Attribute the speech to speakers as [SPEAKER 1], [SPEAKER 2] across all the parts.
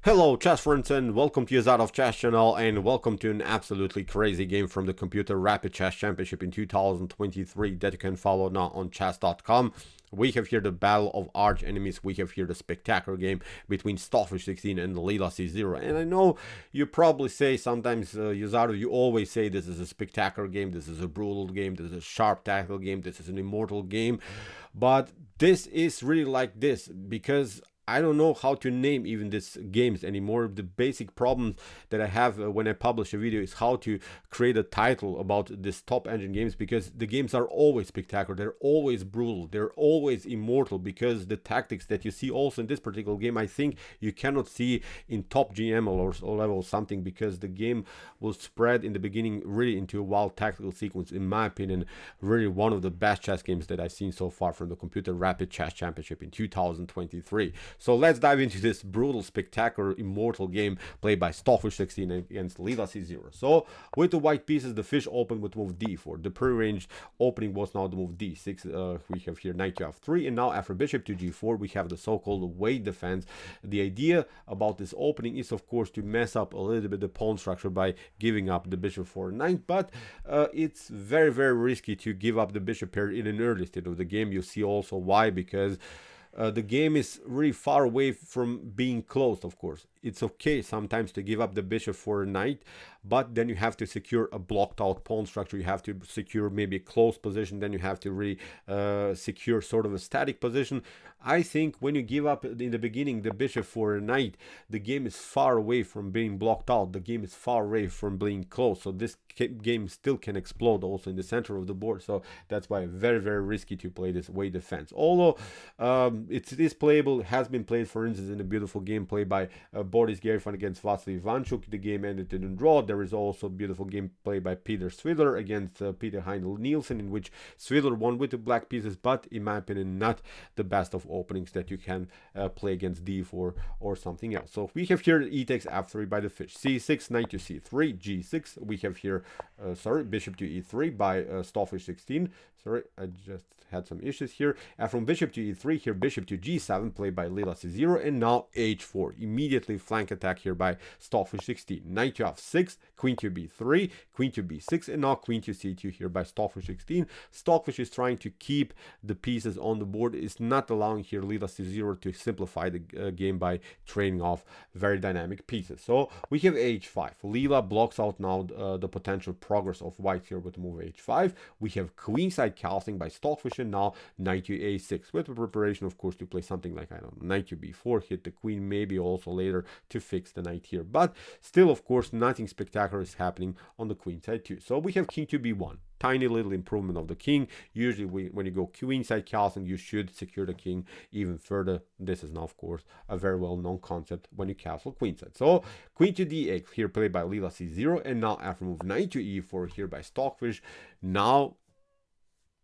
[SPEAKER 1] Hello chess friends and welcome to your of Chess channel and welcome to an absolutely crazy game from the Computer Rapid Chess Championship in 2023 that you can follow now on chess.com. We have here the battle of arch enemies. We have here the spectacular game between Stockfish 16 and Leela C Zero. And I know you probably say sometimes, Yuzaro, you always say this is a spectacular game, this is a brutal game, this is a sharp tactical game, this is an immortal game. But this is really like this because I don't know how to name even these games anymore. The basic problem that I have when I publish a video is how to create a title about this top engine games, because the games are always spectacular, they're always brutal, they're always immortal, because the tactics that you see also in this particular game, I think you cannot see in top GM or level or something, because the game will spread in the beginning really into a wild tactical sequence. In my opinion, really one of the best chess games that I've seen so far from the Computer Rapid Chess Championship in 2023. So let's dive into this brutal, spectacular, immortal game played by Stockfish 16 against Leela C Zero. So with the white pieces, the fish opened with move d4. The pre-arranged opening was now the move d6. We have here knight to f3, and now after bishop to g4, we have the so-called weight defense. The idea about this opening is, of course, to mess up a little bit the pawn structure by giving up the bishop for knight, but it's very, very risky to give up the bishop pair in an early state of the game. You see also why, because the game is really far away from being closed. Of course, it's okay sometimes to give up the bishop for a knight, but then you have to secure a blocked out pawn structure, you have to secure maybe a closed position, then you have to really secure sort of a static position. I think when you give up in the beginning the bishop for a knight, the game is far away from being blocked out, the game is far away from being closed, so this game still can explode also in the center of the board. So that's why very, very risky to play this weight defense, although it is playable. It has been played, for instance, in a beautiful game played by Boris Gerfan against Vasily Ivanchuk. The game ended in a draw. There is also a beautiful game played by Peter Svidler against Peter Heinel Nielsen, in which Svidler won with the black pieces, but in my opinion not the best of openings that you can play against d4 or something else. So we have here e takes f3 by the fish, c6, knight to c3, g6. We have here bishop to e3 by Stockfish 16. Sorry, I just had some issues here. And from bishop to e3, here bishop to g7 played by Leela C Zero, and now h4. Immediately flank attack here by Stockfish 16. Knight to f6, queen to b3, queen to b6, and now queen to c2 here by Stockfish 16. Stockfish is trying to keep the pieces on the board, is not allowing here Leela C Zero to simplify the game by trading off very dynamic pieces. So we have h5. Leela blocks out now the potential progress of white here with the move h5. We have queenside castling by Stockfish, and now knight to a6 with the preparation, of course, to play something like, I don't know, knight to b4, hit the queen, maybe also later to fix the knight here. But still, of course, nothing spectacular is happening on the queen side too. So we have king to b1. Tiny little improvement of the king. Usually when you go queenside castling, you should secure the king even further. This is now, of course, a very well known concept when you castle queenside. So queen to d8 here played by Leela C Zero, and now after move knight to e4 here by Stockfish. Now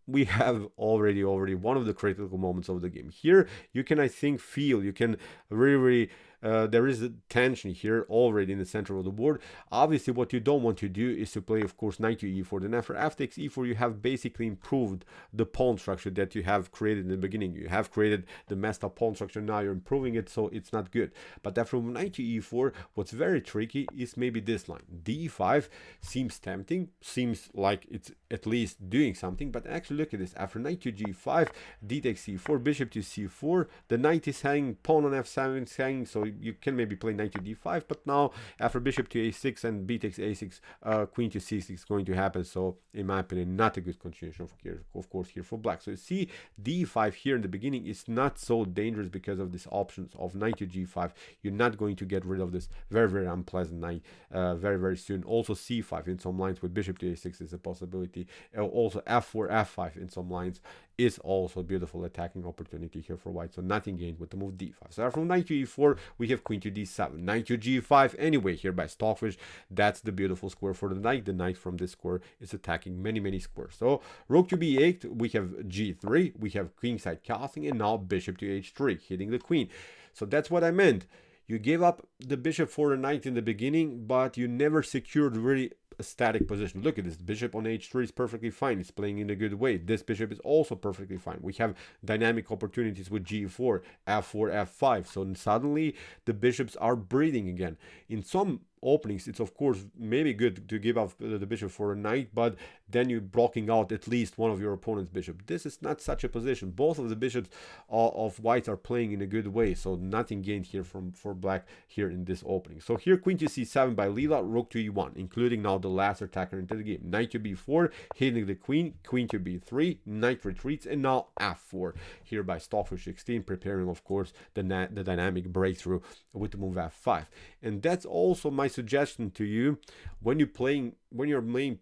[SPEAKER 1] we have already one of the critical moments of the game. Here you can, I think, feel, you can really there is a tension here already in the center of the board. Obviously what you don't want to do is to play, of course, knight to e4. Then after f takes e4, you have basically improved the pawn structure that you have created in the beginning. You have created the messed up pawn structure, now you're improving it, so it's not good. But after knight to e4, what's very tricky is maybe this line. d5 seems tempting, seems like it's at least doing something, but actually look at this. After knight to g5, d takes c4, bishop to c4, the knight is hanging, pawn on f7 is hanging, so you can maybe play knight to d5, but now after bishop to a6 and b takes a6, queen to c6 is going to happen. So in my opinion, not a good continuation of course here for black. So you see d5 here in the beginning is not so dangerous because of these options of knight to g5. You're not going to get rid of this very, very unpleasant knight very, very soon. Also c5 in some lines with bishop to a6 is a possibility. Also f4 f5 in some lines is also a beautiful attacking opportunity here for white. So nothing gained with the move d5. So from knight to e4, we have queen to d7, knight to g5 anyway here by Stockfish. That's the beautiful square for the knight. The knight from this square is attacking many squares. So rook to b8, we have g3, we have queenside castling, and now bishop to h3 hitting the queen. So that's what I meant. You gave up the bishop for a knight in the beginning, but you never secured really a static position. Look at this. Bishop on h3 is perfectly fine. It's playing in a good way. This bishop is also perfectly fine. We have dynamic opportunities with g4, f4, f5. So suddenly the bishops are breathing again. In some openings, it's of course maybe good to give up the bishop for a knight, but then you're blocking out at least one of your opponent's bishop. This is not such a position. Both of the bishops of whites are playing in a good way, so nothing gained here for black here in this opening. So here queen to c7 by Leela, rook to e1, including now the last attacker into the game. Knight to b4, hitting the queen, queen to b3, knight retreats, and now f4 here by Stockfish 16, preparing of course the dynamic breakthrough with the move f5. And that's also my suggestion to you when you're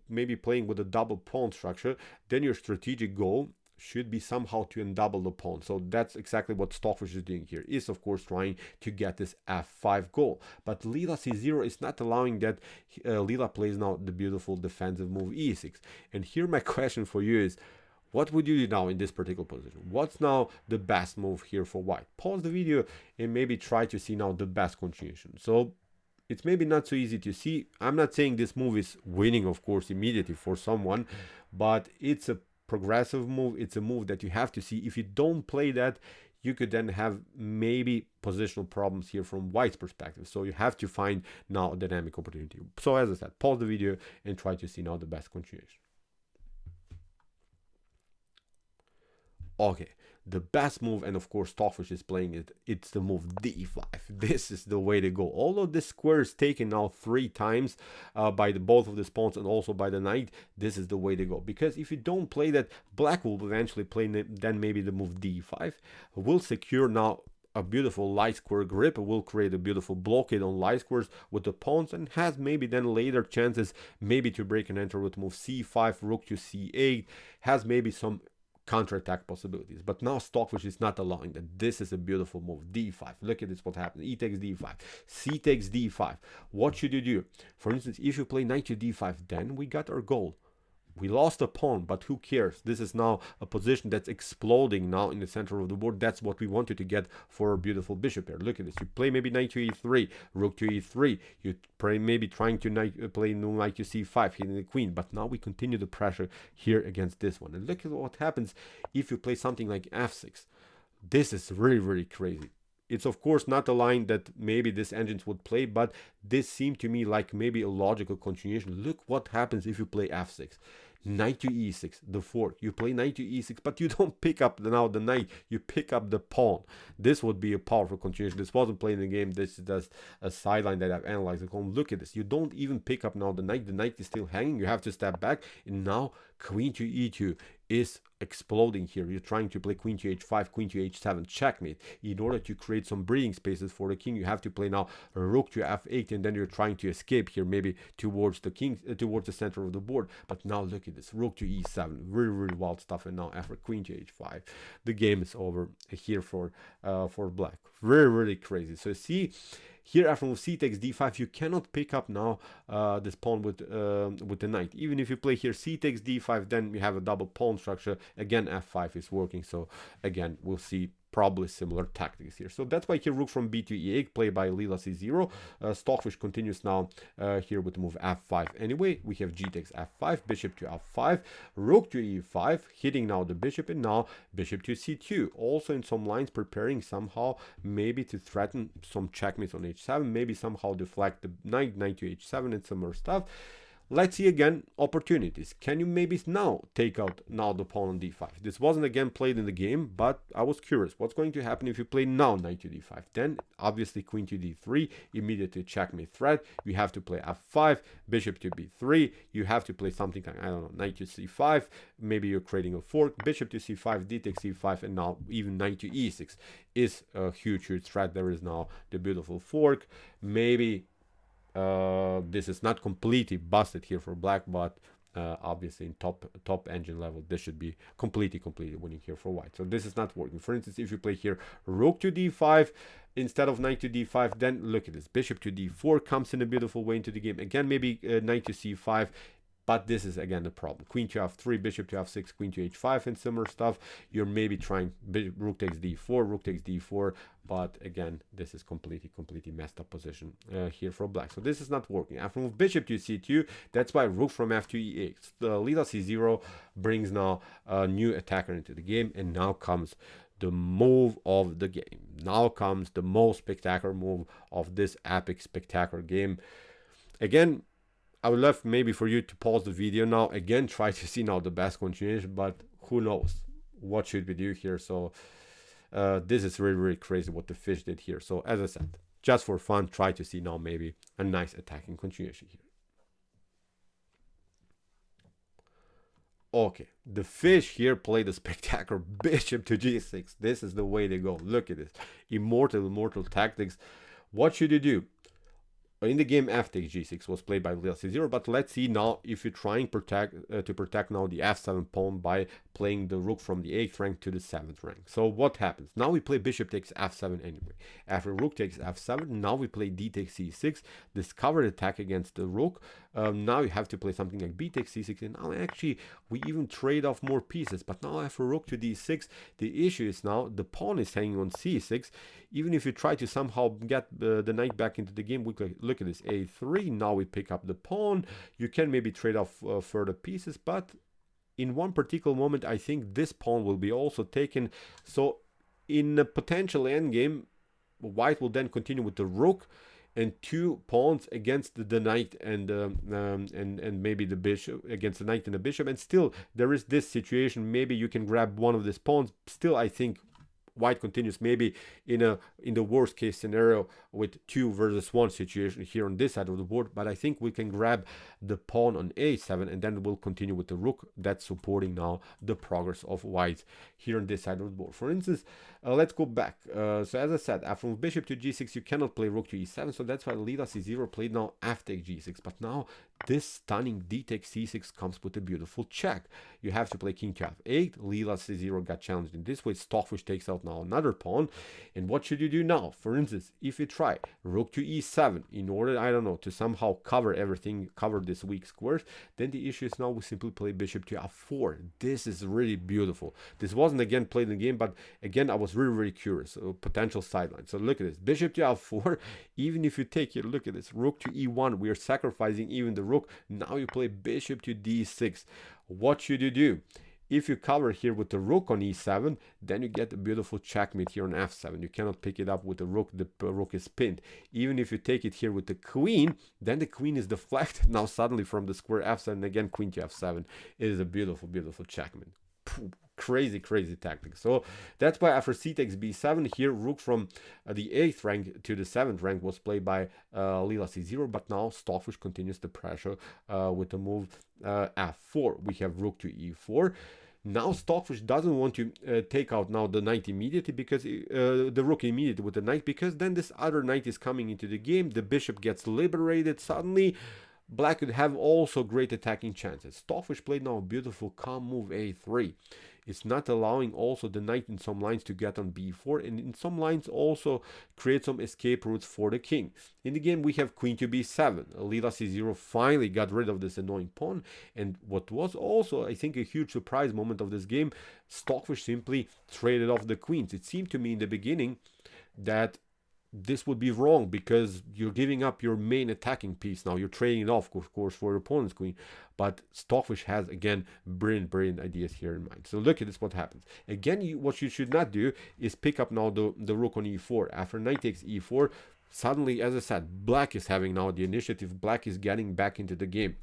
[SPEAKER 1] maybe playing with a double pawn structure. Then your strategic goal should be somehow to undouble the pawn. So that's exactly what Stockfish is doing here, is of course trying to get this f5 goal. But Leela C Zero is not allowing that. Leela plays now the beautiful defensive move e6. And here my question for you is, what would you do now in this particular position? What's now the best move here for white? Pause the video and maybe try to see now the best continuation. So it's maybe not so easy to see. I'm not saying this move is winning, of course, immediately for someone, but it's a progressive move. It's a move that you have to see. If you don't play that, you could then have maybe positional problems here from white's perspective. So you have to find now a dynamic opportunity. So as I said, pause the video and try to see now the best continuation. Okay, the best move, and of course Stockfish is playing it, it's the move d5. This is the way to go. Although this square is taken now 3 times by both of the pawns and also by the knight, this is the way to go. Because if you don't play that, black will eventually play then maybe the move d5. Will secure now a beautiful light square grip, will create a beautiful blockade on light squares with the pawns, and has maybe then later chances maybe to break and enter with move c5, rook to c8, has maybe some counterattack possibilities. But now Stockfish is not allowing that. This is a beautiful move, d5. Look at this, what happened. E takes d5, c takes d5. What should you do? For instance, if you play knight to d5, then we got our goal. We lost a pawn, but who cares? This is now a position that's exploding now in the center of the board. That's what we wanted to get for a beautiful bishop pair. Look at this. You play maybe knight to e3, rook to e3. You play maybe trying to play knight to c5, hitting the queen. But now we continue the pressure here against this one. And look at what happens if you play something like f6. This is really, really crazy. It's of course not a line that maybe this engines would play, but this seemed to me like maybe a logical continuation. Look what happens if you play f6. Knight to e6, the fork. You play knight to e6, but you don't pick up now the knight, you pick up the pawn. This would be a powerful continuation. This wasn't playing the game, this is just a sideline that I've analyzed. Look at this, you don't even pick up now the knight is still hanging, you have to step back, and now queen to e2 is exploding here. You're trying to play queen to h5, queen to h7, checkmate. In order to create some breathing spaces for the king, you have to play now rook to f8, and then you're trying to escape here maybe towards the king, towards the center of the board. But now look at this, rook to e7, really, really wild stuff. And now after queen to h5, the game is over here for black. Really, really crazy. So see here, after move c takes d5, you cannot pick up now this pawn with the knight. Even if you play here c takes d5, then you have a double pawn structure. Again, f5 is working. So again, we'll see probably similar tactics here. So that's why here rook from b to e8, played by Leela C Zero. Stockfish continues now here with the move f5. Anyway, we have g takes f5, bishop to f5, rook to e5, hitting now the bishop, and now bishop to c2. Also in some lines preparing somehow maybe to threaten some checkmates on h7, maybe somehow deflect the knight to h7 and some more stuff. Let's see again opportunities. Can you maybe now take out now the pawn on d5? This wasn't again played in the game, but I was curious. What's going to happen if you play now knight to d5? Then obviously queen to d3, immediately checkmate threat. You have to play f5, bishop to b3. You have to play something like, I don't know, knight to c5. Maybe you're creating a fork, bishop to c5, d takes c5, and now even knight to e6 is a huge, huge threat. There is now the beautiful fork. Maybe this is not completely busted here for black, but obviously in top engine level, this should be completely winning here for white. So this is not working. For instance, if you play here rook to d5 instead of knight to d5, then look at this, bishop to d4 comes in a beautiful way into the game. Again, maybe knight to c5. But this is again the problem. Queen to f3, bishop to f6, queen to h5, and similar stuff. You're maybe trying rook takes d4, rook takes d4, but again, this is completely messed up position here for black. So this is not working. After move bishop to c2, that's why rook from f2 e8. The Leela C Zero brings now a new attacker into the game, and now comes the move of the game. Now comes the most spectacular move of this epic spectacular game. Again, I would love maybe for you to pause the video now, again try to see now the best continuation, but who knows what should we do here. So this is really crazy what the fish did here. So as I said, just for fun, try to see now maybe a nice attacking continuation here. Okay, the fish here played a spectacular bishop to g6. This is the way they go. Look at this. Immortal tactics. What should you do? In the game, f takes g6 was played by Leela C Zero, but let's see now if you're trying to protect now the f7 pawn by playing the rook from the 8th rank to the 7th rank. So what happens? Now we play bishop takes f7 anyway. After rook takes f7, now we play d takes c6, discovered attack against the rook. Now you have to play something like b takes c6, and now actually we even trade off more pieces. But now after rook to d6, the issue is now the pawn is hanging on c6. Even if you try to somehow get the knight back into the game, look at this a3. Now we pick up the pawn. You can maybe trade off further pieces, but in one particular moment, I think this pawn will be also taken. So in a potential endgame, white will then continue with the rook and 2 pawns against the knight and maybe the bishop, against the knight and the bishop. And still there is this situation. Maybe you can grab one of these pawns. Still, I think white continues maybe in the worst case scenario with 2 versus 1 situation here on this side of the board, but I think we can grab the pawn on a7 and then we'll continue with the rook that's supporting now the progress of white here on this side of the board. For instance, let's go back. So as I said, after bishop to g6 you cannot play rook to e7, so that's why Leela C Zero played now f takes g6. But now this stunning d takes c6 comes with a beautiful check. You have to play king to f8. Leela C Zero got challenged in this way. Stockfish takes out now another pawn. And what should you do now? For instance, if you try rook to e7 in order, I don't know, to somehow cover everything, cover this weak squares, then the issue is now we simply play bishop to f4. This is really beautiful. This wasn't again played in the game, but again I was really curious. Potential sideline. So look at this, bishop to f4. Even if you take here, look at this, rook to e1, we are sacrificing even the rook. Now you play bishop to d6. What should you do? If you cover here with the rook on e7, then you get a beautiful checkmate here on f7. You cannot pick it up with the rook is pinned. Even if you take it here with the queen, then the queen is deflected now suddenly from the square f7, again queen to f7. It is a beautiful checkmate. Crazy tactic. So that's why after c takes b7 here, rook from the 8th rank to the 7th rank was played by Leela C Zero, but now Stockfish continues the pressure with the move f4. We have rook to e4. Now Stockfish doesn't want to take out now the knight immediately, because the rook immediately with the knight, because then this other knight is coming into the game. The bishop gets liberated suddenly. Black could have also great attacking chances. Stockfish played now a beautiful calm move a3. It's not allowing also the knight in some lines to get on b4, and in some lines also create some escape routes for the king. In the game we have queen to b7. Leela C Zero finally got rid of this annoying pawn, and what was also I think a huge surprise moment of this game, Stockfish simply traded off the queens. It seemed to me in the beginning that this would be wrong, because you're giving up your main attacking piece. Now you're trading it off, of course, for your opponent's queen. But Stockfish has again brilliant ideas here in mind. So look at this, what happens again. What you should not do is pick up now the rook on e4. After knight takes e4, suddenly, as I said, black is having now the initiative. Black is getting back into the game.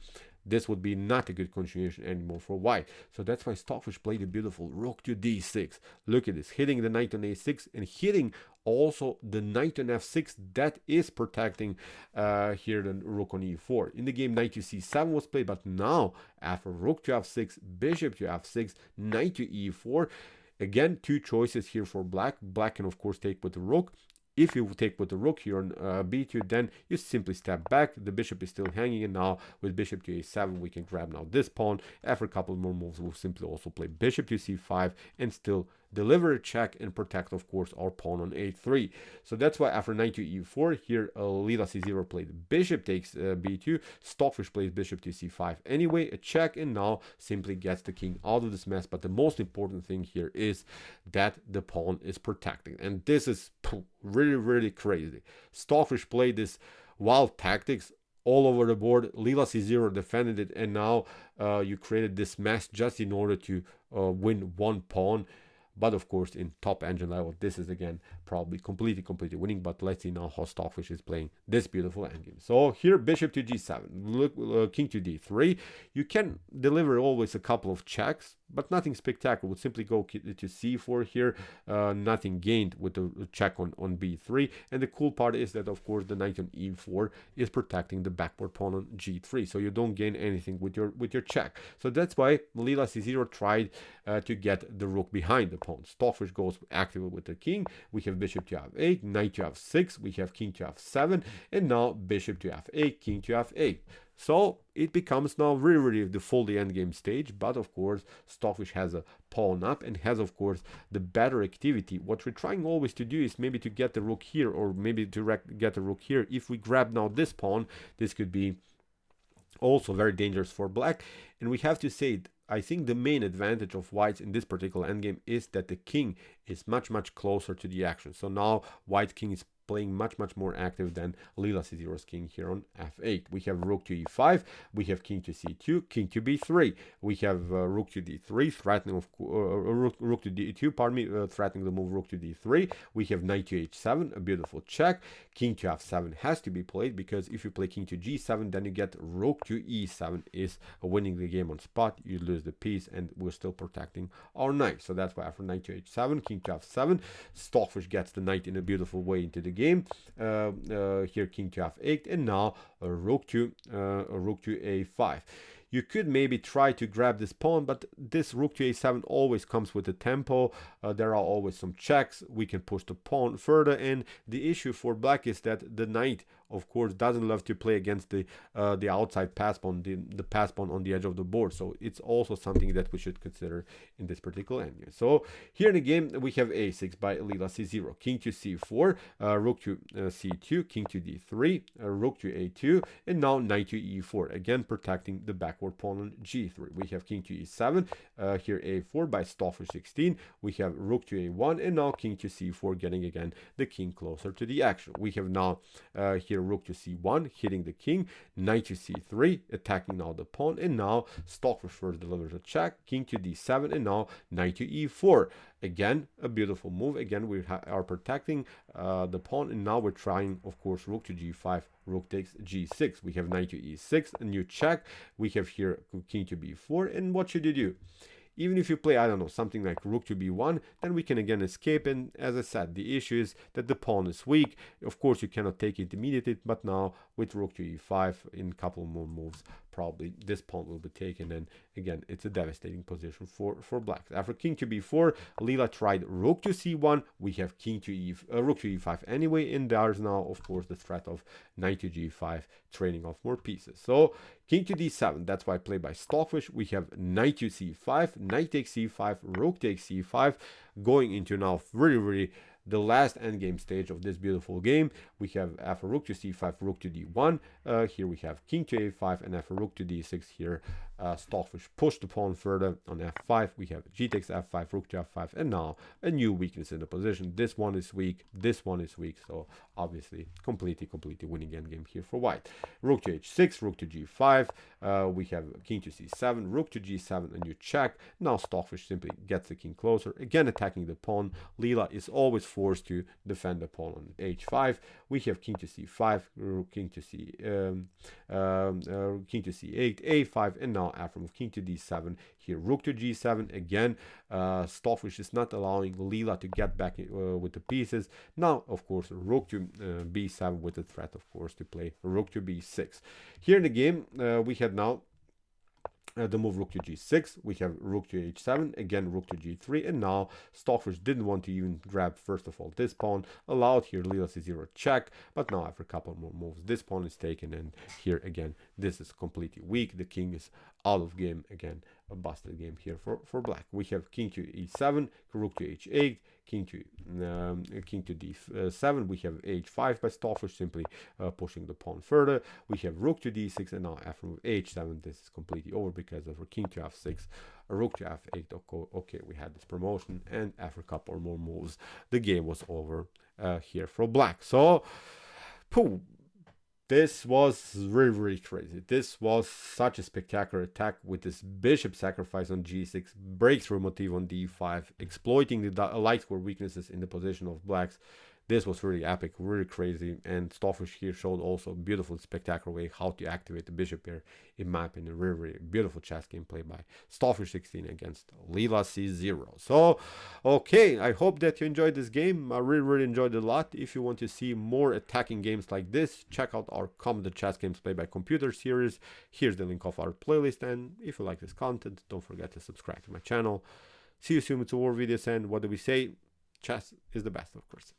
[SPEAKER 1] This would be not a good continuation anymore for white. So that's why Stockfish played a beautiful rook to d6. Look at this, hitting the knight on a6 and hitting also the knight on f6. That is protecting here the rook on e4. In the game, knight to c7 was played, but now after rook to f6, bishop to f6, knight to e4. Again, 2 choices here for black. Black can of course take with the rook. If you take with the rook here on b2, then you simply step back. The bishop is still hanging, and now with bishop to a7, we can grab now this pawn. After a couple more moves, we'll simply also play bishop to c5 and still deliver a check and protect, of course, our pawn on a3. So that's why after knight to e4, here Leela C Zero played bishop takes b2, Stockfish plays bishop to c5 anyway, a check, and now simply gets the king out of this mess. But the most important thing here is that the pawn is protecting, and this is really, really crazy. Stockfish played this wild tactics all over the board. Leela C Zero defended it, and now you created this mess just in order to win one pawn. But of course, in top engine level, this is again probably completely winning. But let's see now how Stockfish is playing this beautiful endgame. So here, bishop to g7, look, king to d3. You can deliver always a couple of checks, but nothing spectacular. Would simply go to c4 here. Nothing gained with the check on b3. And the cool part is that, of course, the knight on e4 is protecting the backward pawn on g3, so you don't gain anything with your check. So that's why Leela C Zero tried to get the rook behind the pawn. Stockfish goes actively with the king. We have bishop to f8, knight to f6, we have king to f7, and now bishop to f8, king to f8. So it becomes now really the full endgame stage. But of course, Stockfish has a pawn up and has, of course, the better activity. What we're trying always to do is maybe to get the rook here, or maybe to get the rook here. If we grab now this pawn, this could be also very dangerous for black. And we have to say, I think the main advantage of whites in this particular endgame is that the king is much closer to the action. So now white king is playing much more active than Leela C Zero's king here on f8. We have rook to e5, we have king to c2, king to b3, we have rook to d3, threatening of rook to d2, pardon me, threatening the move rook to d3. We have knight to h7, a beautiful check. King to f7 has to be played, because if you play king to g7, then you get rook to e7 is winning the game on spot. You lose the piece, and we're still protecting our knight. So that's why after knight to h7, king to f7, Stockfish gets the knight in a beautiful way into the game. Here king to f8, and now a rook to a5. You could maybe try to grab this pawn, but this rook to a7 always comes with a tempo. There are always some checks. We can push the pawn further, and the issue for black is that the knight, of course, doesn't love to play against the outside pass pawn, the pass pawn on the edge of the board. So it's also something that we should consider in this particular endgame. So here in the game, we have a6 by Leela C Zero, king to c4, rook to c2, king to d3, rook to a2, and now knight to e4, again protecting the backward pawn on g3. We have king to e7, here a4 by Stockfish 16. We have rook to a1, and now king to c4, getting again the king closer to the action. We have now here rook to c1, hitting the king, knight to c3, attacking now the pawn, and now Stockfish first delivers a check, king to d7, and now knight to e4. Again, a beautiful move. Again, we are protecting the pawn, and now we're trying, of course, rook to g5, rook takes g6. We have knight to e6, a new check. We have here king to b4, and what should you do? Even if you play, I don't know, something like rook to b1, then we can again escape. And as I said, the issue is that the pawn is weak. Of course, you cannot take it immediately, but now with rook to e5, in a couple more moves, probably this pawn will be taken. And again, it's a devastating position for black. After king to b4, Leela tried rook to c1. We have king to rook to e5 anyway, and there's now, of course, the threat of knight to g5, trading off more pieces. So king to d7, that's why I play by Stockfish. We have knight to c5, knight takes c5, rook takes c5, going into now really the last endgame stage of this beautiful game. We have after rook to c5, rook to d1. Here we have king to a5, and after rook to d6, here Stockfish pushed the pawn further on f5. We have g takes f5, rook to f5, and now a new weakness in the position. This one is weak, this one is weak, so obviously completely winning endgame here for white. Rook to h6, rook to g5. We have king to c7, rook to g7, a new check. Now Stockfish simply gets the king closer, again attacking the pawn. Leela is always forced to defend the pawn on h5. We have king to c5, king to c8, a5, and now after move king to d7, here rook to g7. Again, Stockfish is not allowing Leela to get back with the pieces. Now, of course, rook to b7 with the threat, of course, to play rook to b6. Here in the game, we had now the move rook to g6, we have rook to h7, again rook to g3, and now Stockfish didn't want to even grab first of all this pawn, allowed here Leela C Zero check, but now after a couple more moves this pawn is taken, and here again this is completely weak, the king is out of game, again a busted game here for black. We have king to e7, rook to h8, king to d7, we have h5 by Stockfish, simply pushing the pawn further. We have rook to d6, and now after move h7 this is completely over because of a king to f6, a rook to f8. Okay, we had this promotion, and after a couple more moves the game was over here for black. So pooh, this was really crazy. This was such a spectacular attack with this bishop sacrifice on g6, breakthrough motif on d5, exploiting the light square weaknesses in the position of blacks. This was really epic, really crazy, and Stockfish here showed also a beautiful, spectacular way how to activate the bishop here in map in a really beautiful chess game played by Stockfish 16 against Leela C Zero. So, okay, I hope that you enjoyed this game. I really enjoyed it a lot. If you want to see more attacking games like this, check out our Combat Chess Games Played by Computer series. Here's the link of our playlist, and if you like this content, don't forget to subscribe to my channel. See you soon with some more videos, and what do we say? Chess is the best, of course.